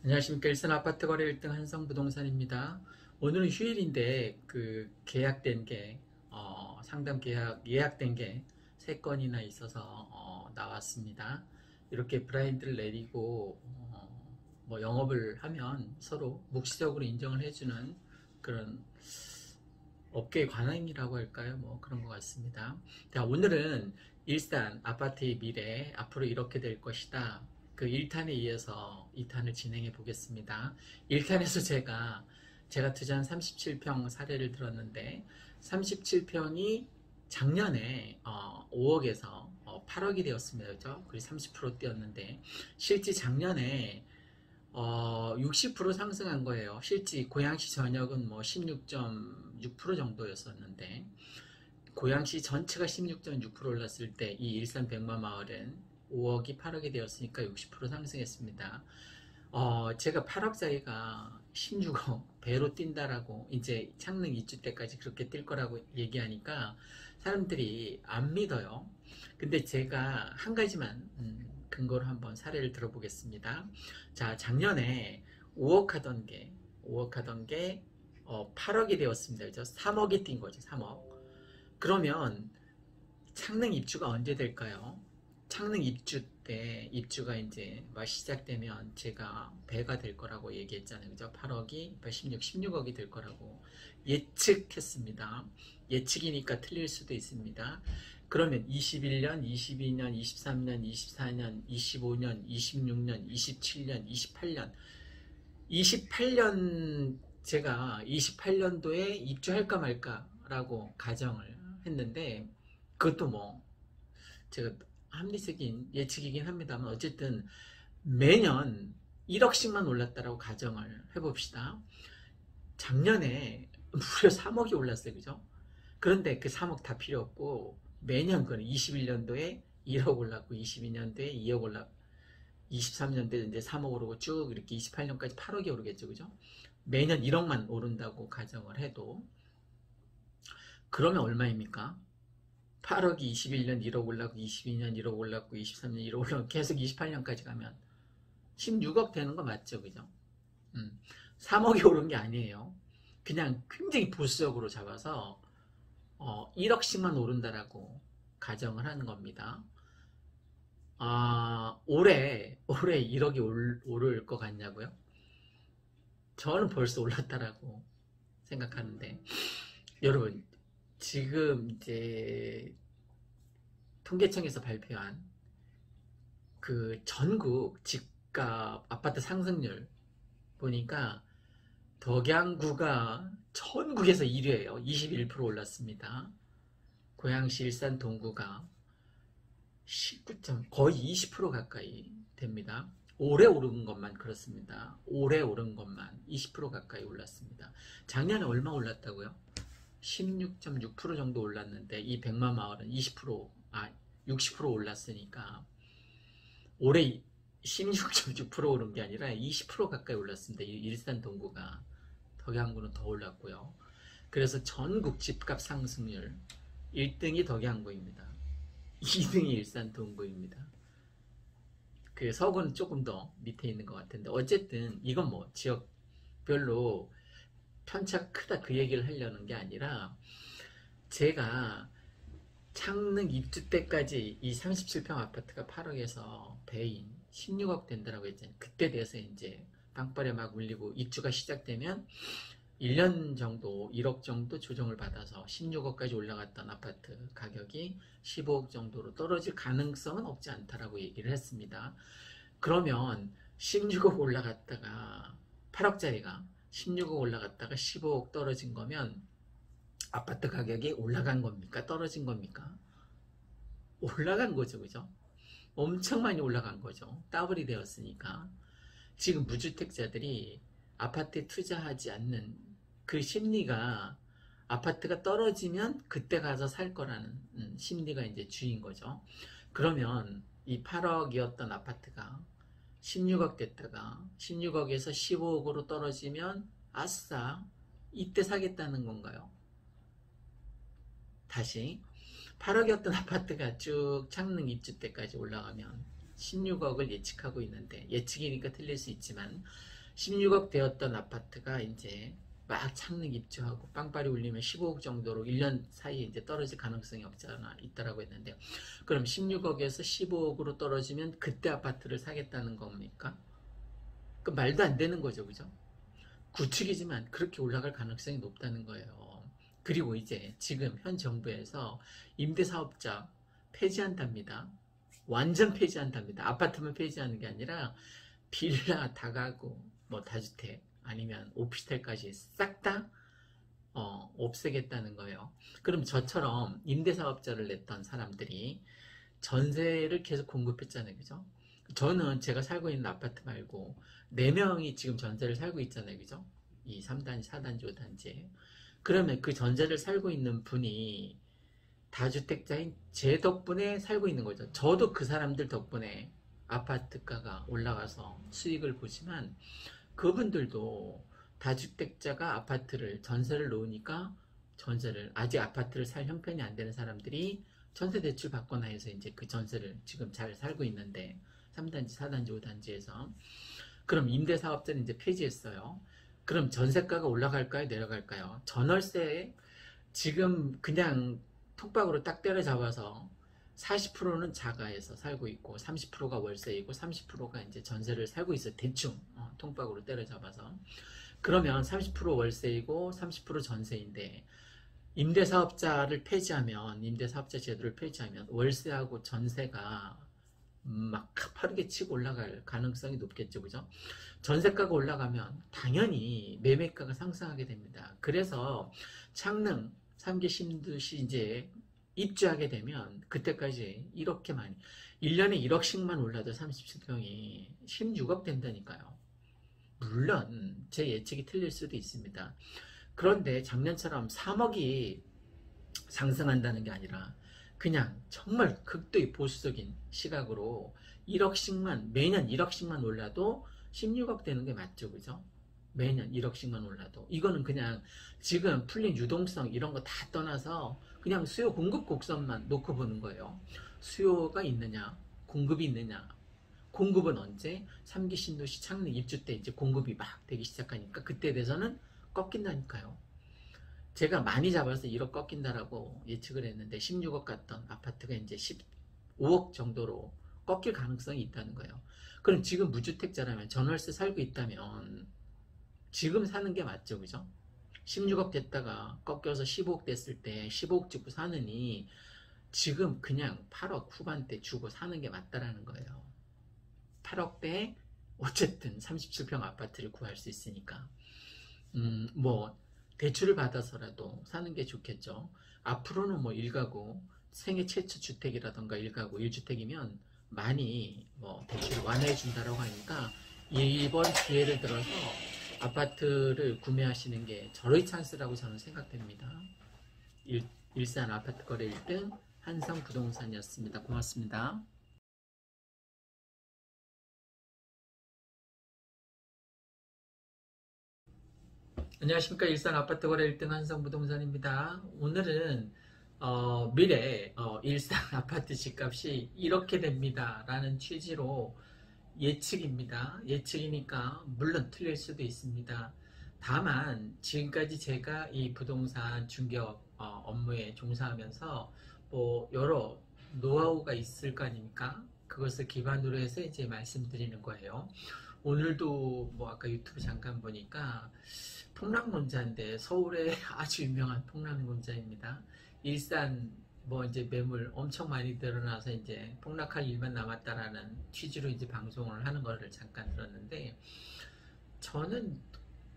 안녕하십니까. 일산 아파트 거래 1등 한성부동산입니다. 오늘은 휴일인데 계약된 게 상담 계약 예약된 게 3건이나 있어서 나왔습니다. 이렇게 브라인드를 내리고 뭐 영업을 하면 서로 묵시적으로 인정을 해주는 그런 업계의 관행이라고 할까요? 뭐 그런 것 같습니다. 자, 오늘은 일산 아파트의 미래, 앞으로 이렇게 될 것이다. 그 1탄에 이어서 2탄을 진행해 보겠습니다. 1탄에서 제가 투자한 37평 사례를 들었는데, 37평이 작년에 5억에서 8억이 되었습니다. 그죠? 그리고 30% 뛰었는데, 실제 작년에 60% 상승한 거예요. 실제 고양시 전역은 뭐 16.6% 정도였었는데, 고양시 전체가 16.6% 올랐을 때 이 일산 백마마을은 5억이 8억이 되었으니까 60% 상승했습니다. 제가 8억짜리가 16억 배로 뛴다라고, 이제 창릉 입주 때까지 그렇게 뛸 거라고 얘기하니까 사람들이 안 믿어요. 근데 제가 한 가지만 근거로 한번 사례를 들어보겠습니다. 자, 작년에 5억 하던 게 8억이 되었습니다. 그죠? 3억이 뛴 거죠. 3억. 그러면 창릉 입주가 언제 될까요? 창릉 입주 때, 입주가 이제 막 시작되면 제가 배가 될 거라고 얘기했잖아요. 그죠? 8억이 16억이 될 거라고 예측했습니다. 예측이니까 틀릴 수도 있습니다. 그러면 21년, 22년, 23년, 24년, 25년, 26년, 27년, 28년, 28년 제가 28년도에 입주할까 말까라고 가정을 했는데, 그것도 뭐 제가 합리적인 예측이긴 합니다만, 어쨌든 매년 1억씩만 올랐다라고 가정을 해봅시다. 작년에 무려 3억이 올랐어요. 그죠? 그런데 그 3억 다 필요 없고, 매년 그는 21년도에 1억 올랐고, 22년도에 2억 올랐고, 23년도에 이제 3억 오르고 쭉 이렇게 28년까지 8억이 오르겠죠. 그죠? 매년 1억만 오른다고 가정을 해도, 그러면 얼마입니까? 8억이 21년 1억 올랐고, 22년 1억 올랐고, 23년 1억 올랐고, 계속 28년까지 가면 16억 되는 거 맞죠? 그죠? 3억이 오른 게 아니에요. 그냥 굉장히 보수적으로 잡아서 1억씩만 오른다라고 가정을 하는 겁니다. 올해 1억이 오를 것 같냐고요? 저는 벌써 올랐다라고 생각하는데, 여러분, 지금 이제 통계청에서 발표한 그 전국 집값 아파트 상승률 보니까 덕양구가 전국에서 1위예요. 21% 올랐습니다. 고양시 일산 동구가 19점, 거의 20% 가까이 됩니다. 올해 오른 것만 그렇습니다. 올해 오른 것만 20% 가까이 올랐습니다. 작년에 얼마 올랐다고요? 16.6% 정도 올랐는데, 이 백마마을은 60% 올랐으니까 올해 16.6% 오른 게 아니라 20% 가까이 올랐습니다. 이 일산 동구가. 덕양구는 더 올랐고요. 그래서 전국 집값 상승률 1등이 덕양구입니다. 2등이 일산 동구입니다. 그 서구는 조금 더 밑에 있는 것 같은데, 어쨌든 이건 뭐 지역별로 편차가 크다 그 얘기를 하려는 게 아니라, 제가 창릉 입주 때까지 이 37평 아파트가 8억에서 배인 16억 된다라고 했잖아요. 그때 돼서 이제 빵빠레 막 울리고, 입주가 시작되면 1년 정도 1억 정도 조정을 받아서 16억까지 올라갔던 아파트 가격이 15억 정도로 떨어질 가능성은 없지 않다라고 얘기를 했습니다. 그러면 16억 올라갔다가 8억짜리가 16억 올라갔다가 15억 떨어진 거면 아파트 가격이 올라간 겁니까? 떨어진 겁니까? 올라간 거죠. 그죠? 엄청 많이 올라간 거죠. 더블이 되었으니까. 지금 무주택자들이 아파트에 투자하지 않는 그 심리가, 아파트가 떨어지면 그때 가서 살 거라는 심리가 이제 주인 거죠. 그러면 이 8억이었던 아파트가 16억 됐다가 16억에서 15억으로 떨어지면 아싸, 이때 사겠다는 건가요? 다시 8억이었던 아파트가 쭉 창릉 입주 때까지 올라가면 16억을 예측하고 있는데, 예측이니까 틀릴 수 있지만 16억 되었던 아파트가 이제 막 창릉 입주하고 빵빠리 울리면 15억 정도로 1년 사이에 이제 떨어질 가능성이 없잖아 있다라고 했는데, 그럼 16억에서 15억으로 떨어지면 그때 아파트를 사겠다는 겁니까? 그 말도 안 되는 거죠, 그죠? 구축이지만 그렇게 올라갈 가능성이 높다는 거예요. 그리고 이제 지금 현 정부에서 임대사업자 폐지한답니다. 완전 폐지한답니다. 아파트만 폐지하는 게 아니라 빌라, 다가구, 뭐 다주택 아니면 오피스텔까지 싹 다 없애겠다는 거예요. 그럼 저처럼 임대사업자를 냈던 사람들이 전세를 계속 공급했잖아요, 그죠? 저는 제가 살고 있는 아파트 말고 4명이 지금 전세를 살고 있잖아요, 그죠? 이 3단지, 4단지, 5단지에. 그러면 그 전세를 살고 있는 분이 다주택자인 제 덕분에 살고 있는 거죠. 저도 그 사람들 덕분에 아파트가가 올라가서 수익을 보지만, 그분들도 다주택자가 아파트를 전세를 놓으니까 전세를, 아직 아파트를 살 형편이 안 되는 사람들이 전세 대출 받거나 해서 이제 그 전세를 지금 잘 살고 있는데, 3단지, 4단지, 5단지에서. 그럼 임대사업자는 이제 폐지했어요. 그럼 전세가가 올라갈까요? 내려갈까요? 전월세 지금 그냥 톡박으로 딱 때려잡아서 40%는 자가에서 살고 있고 30%가 월세이고 30%가 이제 전세를 살고 있어요. 대충 통박으로 때려잡아서. 그러면 30% 월세이고 30% 전세인데, 임대사업자를 폐지하면, 임대사업자 제도를 폐지하면 월세하고 전세가 막 가파르게 치고 올라갈 가능성이 높겠죠, 그죠? 전세가가 올라가면 당연히 매매가가 상승하게 됩니다. 그래서 창릉 3기 신도시 이제 입주하게 되면 그때까지 이렇게 많이, 1년에 1억씩만 올라도 37평이 16억 된다니까요. 물론 제 예측이 틀릴 수도 있습니다. 그런데 작년처럼 3억이 상승한다는 게 아니라 그냥 정말 극도의 보수적인 시각으로 1억씩만, 매년 1억씩만 올라도 16억 되는 게 맞죠, 그죠? 매년 1억씩만 올라도. 이거는 그냥 지금 풀린 유동성 이런 거 다 떠나서 그냥 수요 공급 곡선만 놓고 보는 거예요. 수요가 있느냐, 공급이 있느냐. 공급은 언제? 3기 신도시 창릉 입주 때 이제 공급이 막 되기 시작하니까 그때 돼서는 꺾인다니까요. 제가 많이 잡아서 1억 꺾인다라고 예측을 했는데 16억 갔던 아파트가 이제 15억 정도로 꺾일 가능성이 있다는 거예요. 그럼 지금 무주택자라면, 전월세 살고 있다면 지금 사는 게 맞죠, 그죠? 16억 됐다가 꺾여서 15억 됐을 때 15억 주고 사느니 지금 그냥 8억 후반대 주고 사는 게 맞다라는 거예요. 8억대에 어쨌든 37평 아파트를 구할 수 있으니까. 뭐 대출을 받아서라도 사는 게 좋겠죠. 앞으로는 뭐 1가구 생애 최초 주택이라던가 1가구 1주택이면 많이 뭐 대출을 완화해 준다라고 하니까 이번 기회를 들어서 아파트를 구매하시는 게 절호의 찬스라고 저는 생각됩니다. 일산 아파트 거래 1등 한성부동산이었습니다. 고맙습니다. 안녕하십니까. 일산 아파트 거래 1등 한성부동산입니다. 오늘은 미래 일산 아파트 집값이 이렇게 됩니다 라는 취지로 예측입니다. 예측이니까 물론 틀릴 수도 있습니다. 다만 지금까지 제가 이 부동산 중개업 업무에 종사하면서 뭐 여러 노하우가 있을 거 아닙니까? 그것을 기반으로 해서 이제 말씀드리는 거예요. 오늘도 뭐 아까 유튜브 잠깐 보니까 폭락론자인데, 서울의 아주 유명한 폭락론자입니다. 일산 뭐 이제 매물 엄청 많이 늘어나서 이제 폭락할 일만 남았다라는 취지로 이제 방송을 하는 거를 잠깐 들었는데, 저는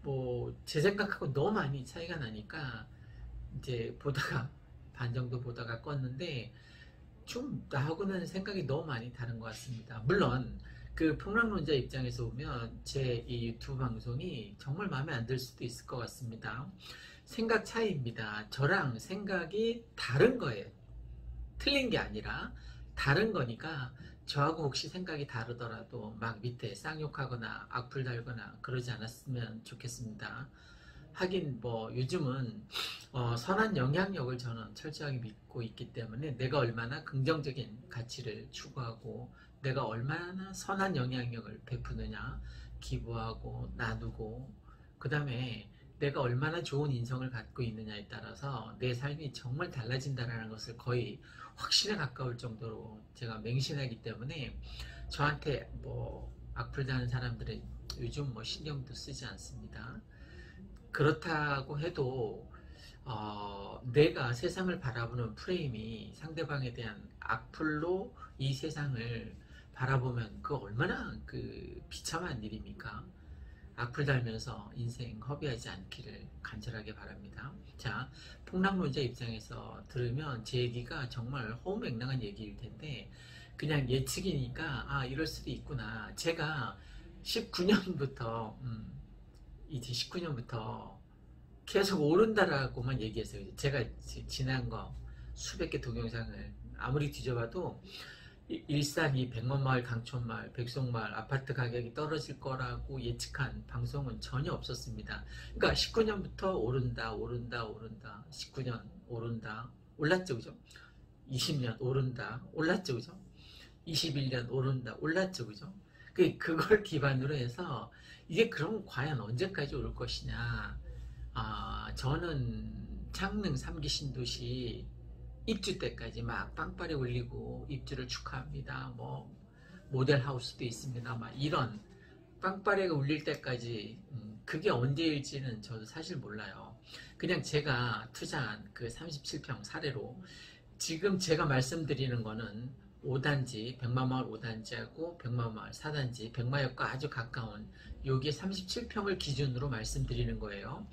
뭐 제 생각하고 너무 많이 차이가 나니까 이제 보다가 반 정도 보다가 껐는데, 좀 나하고는 생각이 너무 많이 다른 것 같습니다. 물론 그 폭락론자 입장에서 보면 제 이 유튜브 방송이 정말 마음에 안 들 수도 있을 것 같습니다. 생각 차이입니다. 저랑 생각이 다른 거예요. 틀린 게 아니라 다른 거니까 저하고 혹시 생각이 다르더라도 막 밑에 쌍욕하거나 악플 달거나 그러지 않았으면 좋겠습니다. 하긴 뭐 요즘은 선한 영향력을 저는 철저하게 믿고 있기 때문에 내가 얼마나 긍정적인 가치를 추구하고 내가 얼마나 선한 영향력을 베푸느냐, 기부하고 나누고, 그 다음에 내가 얼마나 좋은 인성을 갖고 있느냐에 따라서 내 삶이 정말 달라진다는 것을 거의 확신에 가까울 정도로 제가 맹신하기 때문에 저한테 뭐 악플 다는 사람들은 요즘 뭐 신경도 쓰지 않습니다. 그렇다고 해도 내가 세상을 바라보는 프레임이 상대방에 대한 악플로 이 세상을 바라보면 그 얼마나 그 비참한 일입니까? 악플 달면서 인생 허비하지 않기를 간절하게 바랍니다. 자, 폭락론자 입장에서 들으면 제 얘기가 정말 허무맹랑한 얘기일 텐데 그냥 예측이니까 아 이럴 수도 있구나. 제가 19년부터 이제 19년부터 계속 오른다라고만 얘기했어요. 제가 지난 거 수백 개 동영상을 아무리 뒤져봐도 일산 이 백만마을, 강촌마을, 백송마을 아파트 가격이 떨어질 거라고 예측한 방송은 전혀 없었습니다. 그러니까 19년부터 오른다, 오른다, 오른다. 19년 오른다, 올랐죠, 그죠? 20년 오른다, 올랐죠, 그죠? 21년 오른다, 올랐죠, 그죠? 그걸 기반으로 해서 이게 그럼 과연 언제까지 올 것이냐? 저는 창릉 3기 신도시 입주 때까지 막 빵빠레 올리고 입주를 축하합니다. 뭐 모델하우스도 있습니다. 막 이런 빵빠레가 울릴 때까지 그게 언제일지는 저도 사실 몰라요. 그냥 제가 투자한 그 37평 사례로 지금 제가 말씀드리는 거는 5단지, 백마마을 5단지하고 백마마을 4단지, 백마역과 아주 가까운 여기 37평을 기준으로 말씀드리는 거예요.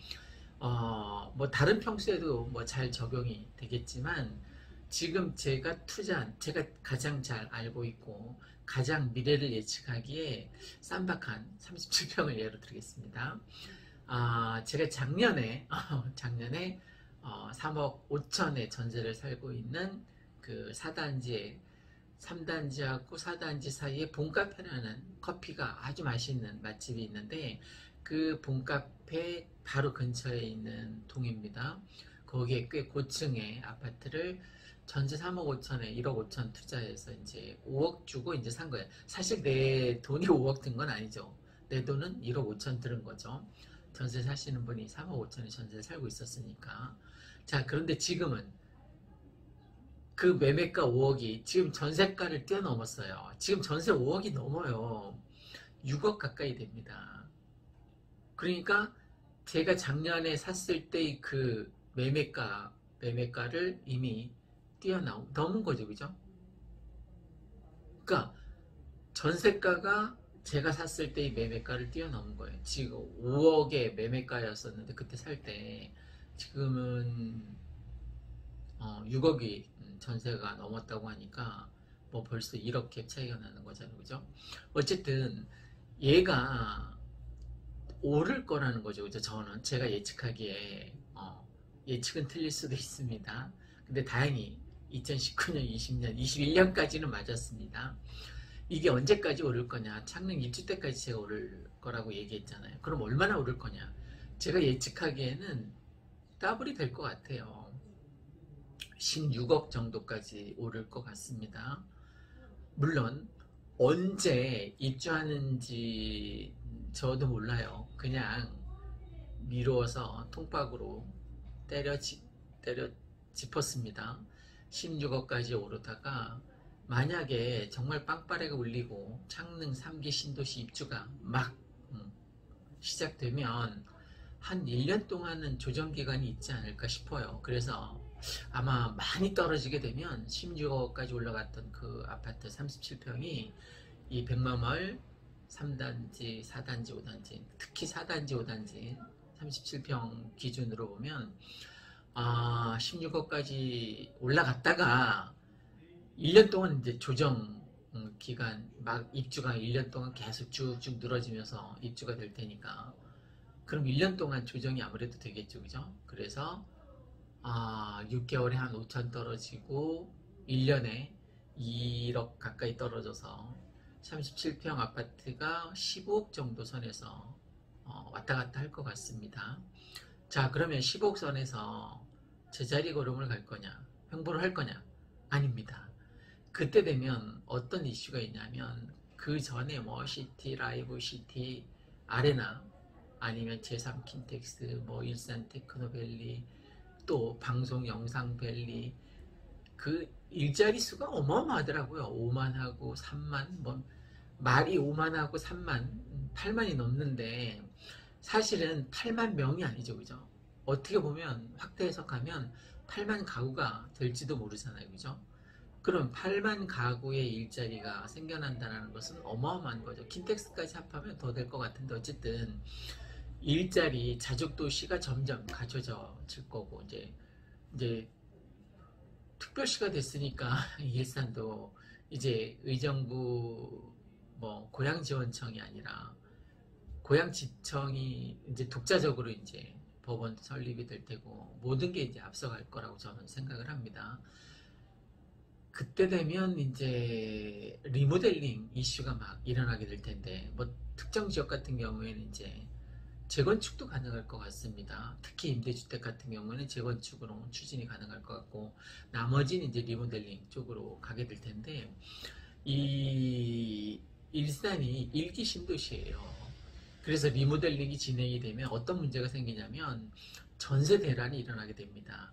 뭐 다른 평수에도 뭐 잘 적용이 되겠지만 지금 제가 투자한, 제가 가장 잘 알고 있고 가장 미래를 예측하기에 쌈박한 37평을 예로 들겠습니다. 제가 작년에 3억 5천에 전세를 살고 있는 그 4단지에 3단지하고 4단지 사이에 본카페라는 커피가 아주 맛있는 맛집이 있는데 그 본카페 바로 근처에 있는 동입니다. 거기에 꽤 고층의 아파트를 전세 3억 5천에 1억 5천 투자해서 이제 5억 주고 이제 산 거예요. 사실 내 돈이 5억 든 건 아니죠. 내 돈은 1억 5천 들은 거죠. 전세 사시는 분이 3억 5천에 전세 살고 있었으니까. 자, 그런데 지금은 그 매매가 5억이 지금 전세가를 뛰어넘었어요. 지금 전세 5억이 넘어요. 6억 가까이 됩니다. 그러니까 제가 작년에 샀을 때의 그 매매가를 이미 넘은 거죠, 그죠? 그러니까 전세가가 제가 샀을 때의 매매가를 뛰어넘은 거예요. 지금 5억의 매매가였었는데 그때 살 때 지금은 6억이 전세가 넘었다고 하니까 뭐 벌써 1억 갭 차이가 나는 거잖아요, 그죠? 어쨌든 얘가 오를 거라는 거죠, 그죠? 저는 제가 예측하기에 예측은 틀릴 수도 있습니다. 근데 다행히 2019년, 20년, 21년까지는 맞았습니다. 이게 언제까지 오를 거냐? 창릉 입주 때까지 제가 오를 거라고 얘기했잖아요. 그럼 얼마나 오를 거냐? 제가 예측하기에는 더블이 될 것 같아요. 16억 정도까지 오를 것 같습니다. 물론 언제 입주하는지 저도 몰라요. 그냥 미루어서 통박으로 때려 짚었습니다. 16억까지 오르다가 만약에 정말 빵빠레가 울리고 창릉 3기 신도시 입주가 막 시작되면 한 1년 동안은 조정기간이 있지 않을까 싶어요. 그래서 아마 많이 떨어지게 되면 16억까지 올라갔던 그 아파트 37평이 이 백마마을 3단지, 4단지, 5단지, 특히 4단지, 5단지 37평 기준으로 보면 16억까지 올라갔다가 1년 동안 이제 조정 기간, 막 입주가 1년 동안 계속 쭉쭉 늘어지면서 입주가 될 테니까 그럼 1년 동안 조정이 아무래도 되겠죠, 그죠? 그래서 6개월에 한 5천 떨어지고 1년에 2억 가까이 떨어져서 37평 아파트가 15억 정도 선에서 왔다 갔다 할 것 같습니다. 자, 그러면 15억 선에서 제자리 걸음을 갈 거냐? 횡보를 할 거냐? 아닙니다. 그때 되면 어떤 이슈가 있냐면 그 전에 뭐 시티 라이브 시티 아레나 아니면 제3 킨텍스 뭐 일산 테크노밸리 또 방송 영상밸리 그 일자리 수가 어마어마하더라고요. 5만하고 3만 뭐 말이 5만하고 3만 8만이 넘는데 사실은 8만 명이 아니죠. 그죠? 어떻게 보면 확대 해석하면 8만 가구가 될지도 모르잖아요. 그죠? 그럼 8만 가구의 일자리가 생겨난다는 것은 어마어마한 거죠. 킨텍스까지 합하면 더 될 것 같은데 어쨌든 일자리 자족도시가 점점 갖춰질 거고 이제 특별시가 됐으니까 일산도 이제 의정부 뭐 고양지원청이 아니라 고양지청이 이제 독자적으로 이제 법원 설립이 될 테고 모든 게 이제 앞서갈 거라고 저는 생각을 합니다. 그때 되면 이제 리모델링 이슈가 막 일어나게 될 텐데 뭐 특정 지역 같은 경우에는 이제 재건축도 가능할 것 같습니다. 특히 임대주택 같은 경우는 재건축으로 추진이 가능할 것 같고 나머지는 이제 리모델링 쪽으로 가게 될 텐데 이 일산이 일기 신도시예요. 그래서 리모델링이 진행이 되면 어떤 문제가 생기냐면 전세 대란이 일어나게 됩니다.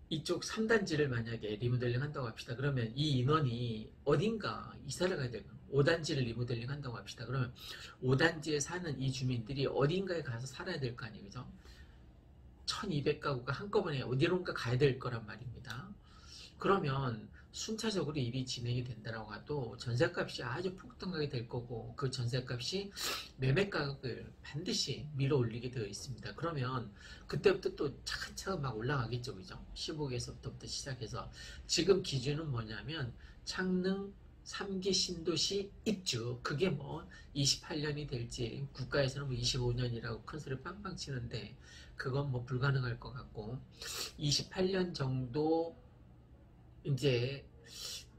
이쪽 3단지를 만약에 리모델링 한다고 합시다. 그러면 이 인원이 어딘가 이사를 가야 되고 5단지를 리모델링 한다고 합시다. 그러면 5단지에 사는 이 주민들이 어딘가에 가서 살아야 될 거 아니에요. 그죠? 1200가구가 한꺼번에 어디론가 가야 될 거란 말입니다. 그러면 순차적으로 일이 진행이 된다라고 해도 전셋값이 아주 폭등하게 될 거고 그 전셋값이 매매 가격을 반드시 밀어 올리게 되어 있습니다. 그러면 그때부터 또 차근차근 막 올라가겠죠. 그죠? 15개서부터 시작해서 지금 기준은 뭐냐면 창릉 3기 신도시 입주 그게 뭐 28년이 될지 국가에서는 뭐 25년이라고 큰 소리 빵빵 치는데 그건 뭐 불가능할 것 같고 28년 정도 이제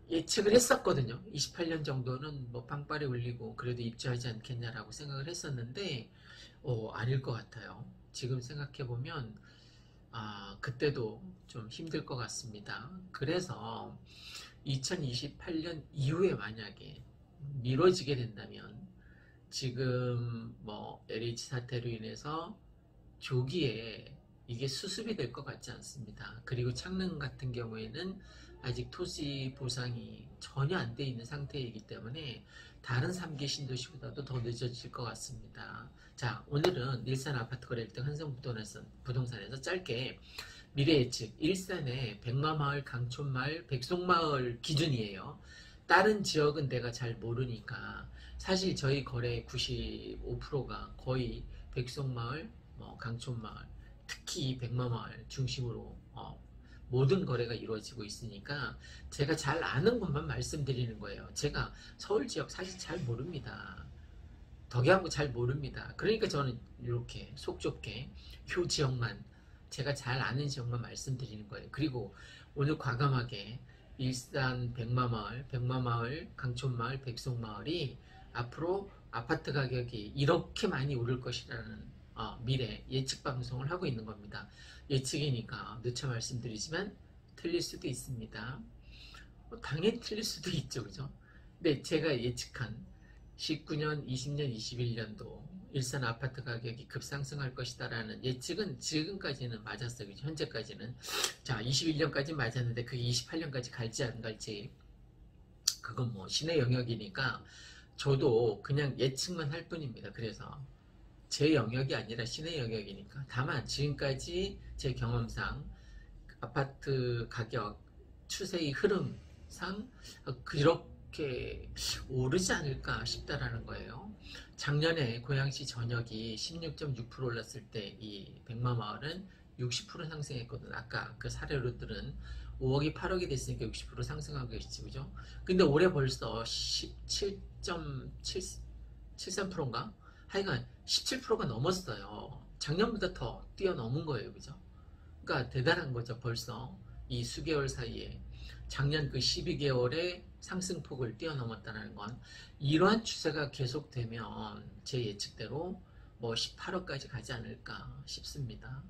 예측을 했었거든요. 28년 정도는 뭐 빵빠레 울리고 그래도 입주하지 않겠냐라고 생각을 했었는데 아닐 것 같아요. 지금 생각해보면 그때도 좀 힘들 것 같습니다. 그래서 2028년 이후에 만약에 미뤄지게 된다면 지금 뭐 LH 사태로 인해서 조기에 이게 수습이 될 것 같지 않습니다. 그리고 창릉 같은 경우에는 아직 토지 보상이 전혀 안 돼 있는 상태이기 때문에 다른 3기 신도시보다도 더 늦어질 것 같습니다. 자, 오늘은 일산 아파트 거래 1등 한성부동산에서 짧게 미래 예측 일산의 백마마을, 강촌마을, 백송마을 기준이에요. 다른 지역은 내가 잘 모르니까 사실 저희 거래 95%가 거의 백송마을, 강촌마을, 특히 백마마을 중심으로 모든 거래가 이루어지고 있으니까 제가 잘 아는 것만 말씀드리는 거예요. 제가 서울 지역 사실 잘 모릅니다. 덕양구 잘 모릅니다. 그러니까 저는 이렇게 속 좁게 요 지역만 제가 잘 아는 지역만 말씀드리는 거예요. 그리고 오늘 과감하게 일산 백마마을, 강촌마을, 백송마을이 앞으로 아파트 가격이 이렇게 많이 오를 것이라는 미래 예측 방송을 하고 있는 겁니다. 예측이니까 누차 말씀드리지만 틀릴 수도 있습니다. 당연히 틀릴 수도 있죠. 그죠? 근데 제가 예측한 19년, 20년, 21년도 일산 아파트 가격이 급상승할 것이다라는 예측은 지금까지는 맞았어요. 그죠? 현재까지는. 자, 21년까지 맞았는데 그게 28년까지 갈지 안 갈지 그건 뭐 신의 영역이니까 저도 그냥 예측만 할 뿐입니다. 그래서 제 영역이 아니라 신의 영역이니까. 다만 지금까지 제 경험상 아파트 가격 추세의 흐름상 그렇게 오르지 않을까 싶다라는 거예요. 작년에 고양시 전역이 16.6% 올랐을 때 이 백마마을은 60% 상승했거든. 아까 그 사례로 들은 5억이 8억이 됐으니까 60% 상승한 것이지, 그죠? 근데 올해 벌써 17.73%인가? 하여간 17%가 넘었어요. 작년보다 더 뛰어넘은 거예요. 그죠? 그러니까 대단한 거죠. 벌써 이 수개월 사이에 작년 그 12개월의 상승폭을 뛰어넘었다는 건 이러한 추세가 계속되면 제 예측대로 뭐 18억까지 가지 않을까 싶습니다.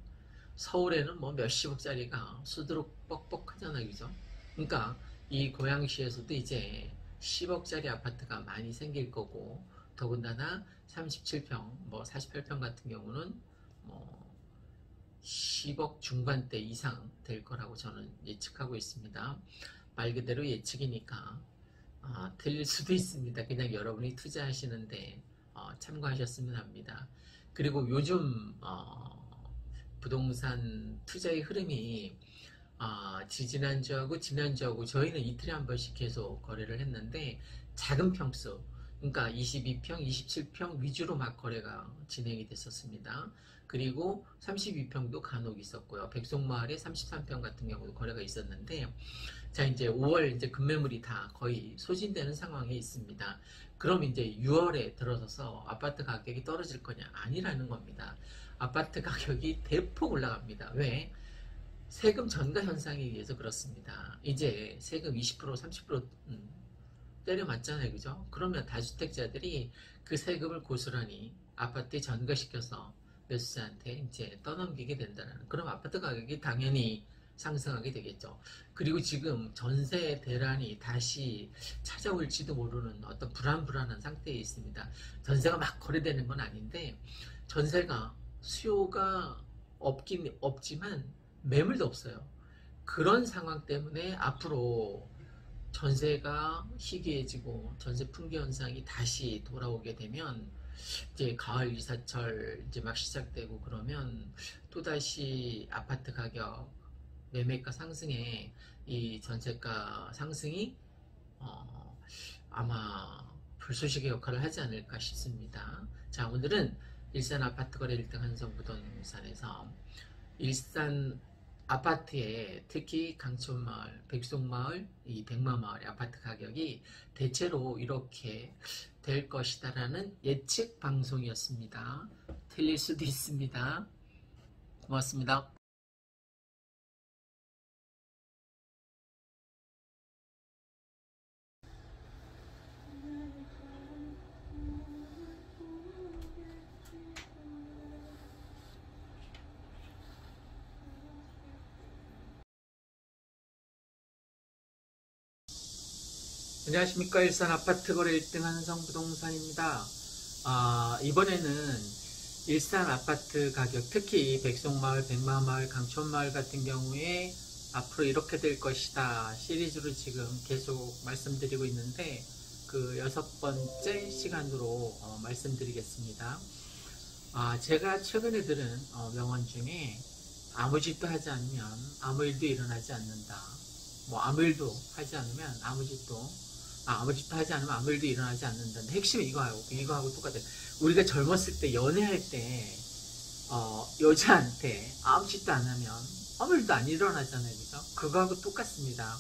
서울에는 뭐 몇십억짜리가 수두룩 뻑뻑하잖아요. 그죠? 그러니까 이 고양시에서도 이제 10억짜리 아파트가 많이 생길 거고, 더군다나 37평, 뭐 48평 같은 경우는 뭐 10억 중반대 이상 될 거라고 저는 예측하고 있습니다. 말 그대로 예측이니까 틀릴 수도 있습니다. 그냥 여러분이 투자하시는데 참고하셨으면 합니다. 그리고 요즘 부동산 투자의 흐름이 지지난주하고 지난주하고 저희는 이틀에 한 번씩 계속 거래를 했는데, 작은 평수, 그러니까 22평, 27평 위주로 막 거래가 진행이 됐었습니다. 그리고 32평도 간혹 있었고요. 백송마을에 33평 같은 경우도 거래가 있었는데, 자, 이제 5월 이제 급매물이 다 거의 소진되는 상황에 있습니다. 그럼 이제 6월에 들어서서 아파트 가격이 떨어질 거냐? 아니라는 겁니다. 아파트 가격이 대폭 올라갑니다. 왜? 세금 전가 현상에 의해서 그렇습니다. 이제 세금 20%, 30% 때려 맞잖아요. 그죠? 그러면 다주택자들이 그 세금을 고스란히 아파트에 전가시켜서 매수자한테 이제 떠넘기게 된다는, 그럼 아파트 가격이 당연히 상승하게 되겠죠. 그리고 지금 전세 대란이 다시 찾아올지도 모르는 어떤 불안한 상태에 있습니다. 전세가 막 거래되는 건 아닌데, 전세가 수요가 없긴 없지만 매물도 없어요. 그런 상황 때문에 앞으로 전세가 희귀해지고 전세 품귀 현상이 다시 돌아오게 되면, 이제 가을 이사철 이제 막 시작되고 그러면 또다시 아파트 가격 매매가 상승에 이 전세가 상승이 아마 불쏘시개 역할을 하지 않을까 싶습니다. 자, 오늘은 일산 아파트 거래 1등 한성부동산에서 일산 아파트에 특히 강촌마을, 백송마을, 이 백마마을의 아파트 가격이 대체로 이렇게 될 것이다라는 예측 방송이었습니다. 틀릴 수도 있습니다. 고맙습니다. 안녕하십니까. 일산 아파트 거래 1등 한성부동산입니다. 이번에는 일산 아파트 가격, 특히 백송마을, 백마마을, 강촌마을 같은 경우에 앞으로 이렇게 될 것이다 시리즈로 지금 계속 말씀드리고 있는데, 그 6번째 시간으로 말씀드리겠습니다. 제가 최근에 들은 명언 중에, 아무 짓도 하지 않으면 아무 일도 일어나지 않는다. 뭐 아무 일도 하지 않으면 아무 짓도 하지 않으면 아무 일도 일어나지 않는다는데, 핵심은 이거하고 똑같아요. 우리가 젊었을 때 연애할 때 여자한테 아무 짓도 안 하면 아무 일도 안 일어나잖아요. 그죠? 그거하고 똑같습니다.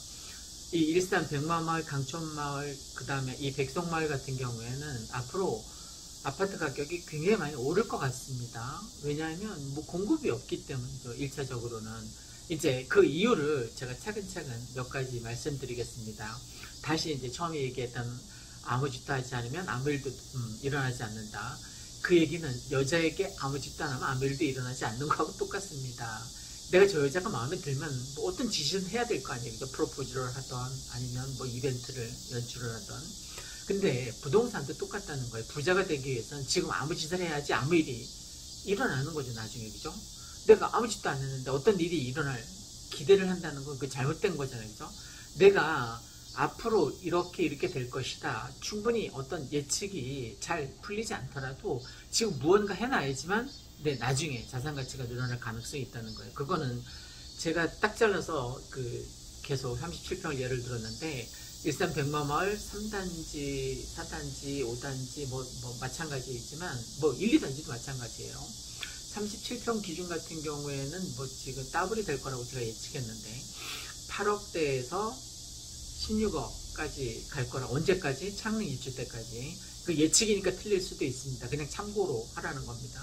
이 일산 백마마을, 강촌마을, 그 다음에 이 백송마을 같은 경우에는 앞으로 아파트 가격이 굉장히 많이 오를 것 같습니다. 왜냐하면 뭐 공급이 없기 때문이죠. 1차적으로는. 이제 그 이유를 제가 차근차근 몇 가지 말씀드리겠습니다. 다시 이제 처음에 얘기했던 아무 짓도 하지 않으면 아무 일도 일어나지 않는다. 그 얘기는 여자에게 아무 짓도 안 하면 아무 일도 일어나지 않는 거하고 똑같습니다. 내가 저 여자가 마음에 들면 뭐 어떤 짓을 해야 될 거 아니에요. 프로포즈를 하던 아니면 뭐 이벤트를 연출을 하던. 근데 부동산도 똑같다는 거예요. 부자가 되기 위해서는 지금 아무 짓을 해야지 아무 일이 일어나는 거죠. 나중에. 그죠? 내가 아무 짓도 안 했는데 어떤 일이 일어날 기대를 한다는 건 그 잘못된 거잖아요. 그죠? 내가 앞으로 이렇게 될 것이다. 충분히 어떤 예측이 잘 풀리지 않더라도 지금 무언가 해놔야지만 나중에 자산 가치가 늘어날 가능성이 있다는 거예요. 그거는 제가 딱 잘라서 계속 37평을 예를 들었는데, 일산 백마마을 3단지, 4단지, 5단지 뭐 마찬가지이지만 뭐 1, 2단지도 마찬가지예요. 37평 기준 같은 경우에는 뭐 지금 더블이 될 거라고 제가 예측했는데, 8억대에서 16억까지 갈 거라. 언제까지? 창릉 입주 때까지. 그 예측이니까 틀릴 수도 있습니다. 그냥 참고로 하라는 겁니다.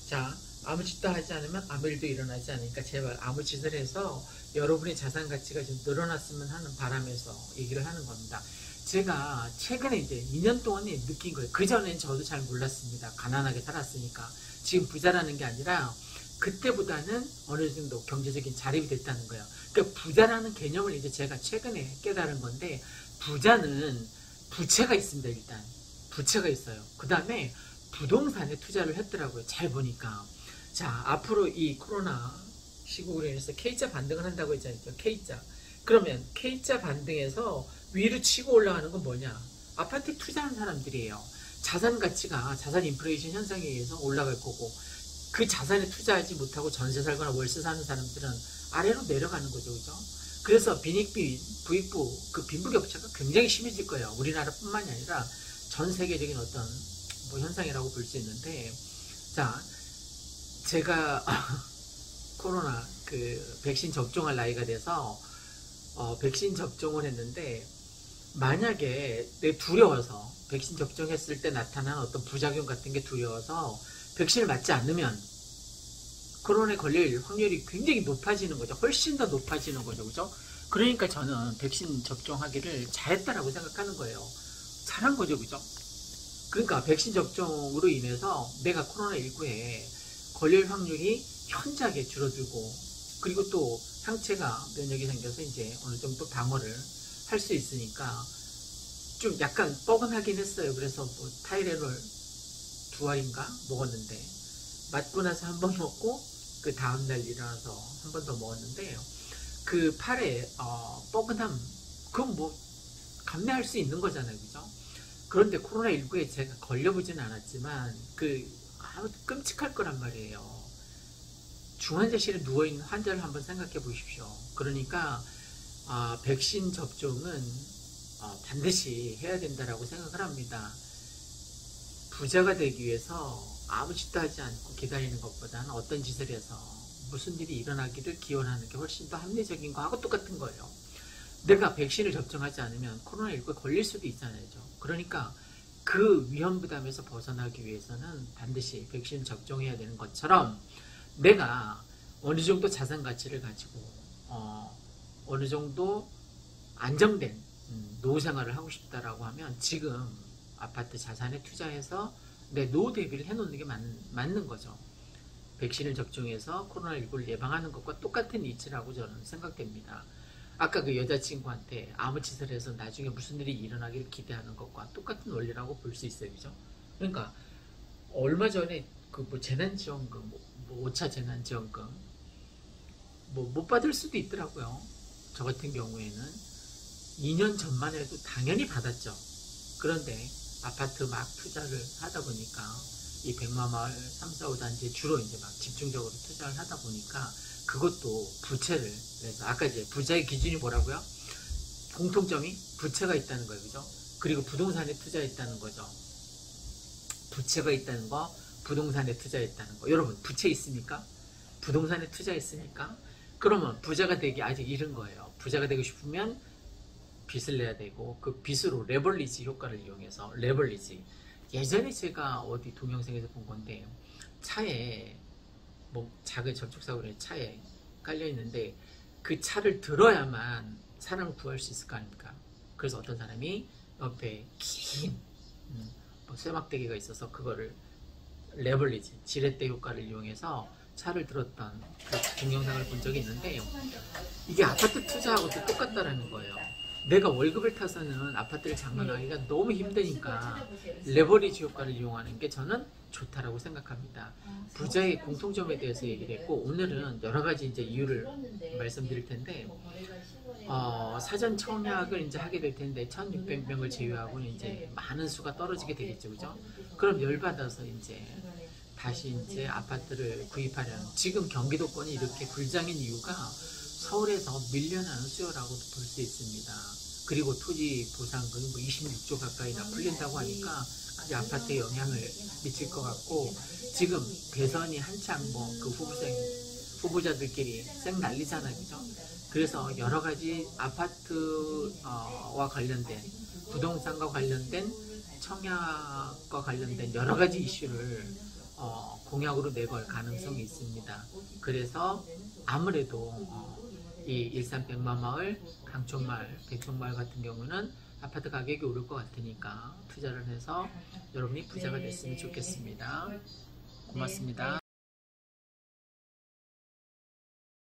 자, 아무 짓도 하지 않으면 아무 일도 일어나지 않으니까 제발 아무 짓을 해서 여러분의 자산 가치가 좀 늘어났으면 하는 바람에서 얘기를 하는 겁니다. 제가 최근에 이제 2년 동안에 느낀 거예요. 그 전엔 저도 잘 몰랐습니다. 가난하게 살았으니까. 지금 부자라는 게 아니라 그때보다는 어느 정도 경제적인 자립이 됐다는 거예요. 그러니까 부자라는 개념을 이제 제가 최근에 깨달은 건데, 부자는 부채가 있습니다. 일단 부채가 있어요. 그 다음에 부동산에 투자를 했더라고요. 잘 보니까. 자, 앞으로 이 코로나 시국으로 인해서 K자 반등을 한다고 했잖아요. K자. 그러면 K자 반등에서 위로 치고 올라가는 건 뭐냐? 아파트에 투자한 사람들이에요. 자산 가치가 자산 인플레이션 현상에 의해서 올라갈 거고, 그 자산에 투자하지 못하고 전세 살거나 월세 사는 사람들은 아래로 내려가는 거죠. 그죠? 그래서 빈익빈, 부익부, 그 빈부격차가 굉장히 심해질 거예요. 우리나라뿐만이 아니라 전 세계적인 어떤 뭐 현상이라고 볼 수 있는데, 자, 제가 코로나 그 백신 접종할 나이가 돼서 백신 접종을 했는데, 만약에 내 두려워서 백신 접종했을 때 나타난 어떤 부작용 같은 게 두려워서 백신을 맞지 않으면 코로나에 걸릴 확률이 굉장히 높아지는 거죠. 훨씬 더 높아지는 거죠. 그죠? 그러니까 저는 백신 접종하기를 잘했다라고 생각하는 거예요. 잘한 거죠. 그죠? 그러니까 백신 접종으로 인해서 내가 코로나19에 걸릴 확률이 현저하게 줄어들고, 그리고 또 상체가 면역이 생겨서 이제 어느 정도 방어를 할 수 있으니까 좀 약간 뻐근하긴 했어요. 그래서 뭐 타이레놀 2알인가 먹었는데, 맞고 나서 한 번 먹고 그 다음날 일어나서 한 번 더 먹었는데, 그 팔에 뻐근함, 그건 뭐 감내할 수 있는 거잖아요. 그죠? 그런데 코로나19에 제가 걸려보진 않았지만 끔찍할 거란 말이에요. 중환자실에 누워있는 환자를 한번 생각해 보십시오. 그러니까 백신 접종은 반드시 해야 된다라고 생각을 합니다. 부자가 되기 위해서 아무 짓도 하지 않고 기다리는 것보다는 어떤 짓을 해서 무슨 일이 일어나기를 기원하는 게 훨씬 더 합리적인 거하고 똑같은 거예요. 내가 백신을 접종하지 않으면 코로나19에 걸릴 수도 있잖아요. 그러니까 그 위험 부담에서 벗어나기 위해서는 반드시 백신 접종해야 되는 것처럼, 내가 어느 정도 자산 가치를 가지고 어느 정도 안정된 노후 생활을 하고 싶다라고 하면 지금 아파트 자산에 투자해서 내 노후 대비를 해놓는 게 맞는 거죠. 백신을 접종해서 코로나19를 예방하는 것과 똑같은 이치라고 저는 생각됩니다. 아까 그 여자친구한테 아무 짓을 해서 나중에 무슨 일이 일어나기를 기대하는 것과 똑같은 원리라고 볼 수 있어요. 그죠? 그러니까 얼마 전에 그 뭐 재난지원금, 뭐 5차 재난지원금 뭐 못 받을 수도 있더라고요. 저 같은 경우에는 2년 전만 해도 당연히 받았죠. 그런데 아파트 막 투자를 하다 보니까 이 백마마을 3, 4, 5단지에 주로 이제 막 집중적으로 투자를 하다 보니까 그것도 부채를, 그래서 아까 이제 부자의 기준이 뭐라고요? 공통점이 부채가 있다는 거예요. 그죠? 그리고 부동산에 투자했다는 거죠. 부채가 있다는 거, 부동산에 투자했다는 거. 여러분, 부채 있습니까? 부동산에 투자했습니까? 그러면 부자가 되기 아직 이른 거예요. 부자가 되고 싶으면 빚을 내야 되고, 그 빚으로 레버리지 효과를 이용해서, 레버리지. 예전에 제가 어디 동영상에서 본 건데, 차에 뭐 작은 접촉사고에 차에 깔려 있는데 그 차를 들어야만 사람을 구할 수 있을 거 아닙니까? 그래서 어떤 사람이 옆에 긴 뭐 쇠막대기가 있어서 그거를 레버리지, 지렛대 효과를 이용해서 차를 들었던 그 동영상을 본 적이 있는데, 이게 아파트 투자하고도 똑같다라는 거예요. 내가 월급을 타서는 아파트를 장만하기가 너무 힘드니까 레버리지 효과를 이용하는 게 저는 좋다라고 생각합니다. 부자의 공통점에 대해서 얘기를 했고, 오늘은 여러 가지 이제 이유를 말씀드릴 텐데, 사전 청약을 이제 하게 될 텐데 1,600명을 제외하고는 이제 많은 수가 떨어지게 되겠죠. 그죠? 그럼 열받아서 이제 다시 이제 아파트를 구입하려는, 지금 경기도권이 이렇게 불장인 이유가 서울에서 밀려나는 수요라고도 볼 수 있습니다. 그리고 토지 보상금이 뭐 26조 가까이나 풀린다고 하니까 그게 아파트에 영향을 미칠 것 같고, 지금 대선이 한창 뭐 그 후보자들끼리 쌩 난리잖아요. 그죠? 그래서 여러 가지 아파트와 관련된, 부동산과 관련된, 청약과 관련된 여러 가지 이슈를 공약으로 내걸 가능성이 있습니다. 그래서 아무래도 이 일산 백마마을, 강촌마을, 백촌마을 같은 경우는 아파트 가격이 오를 것 같으니까 투자를 해서 여러분이 부자가 됐으면 좋겠습니다. 고맙습니다.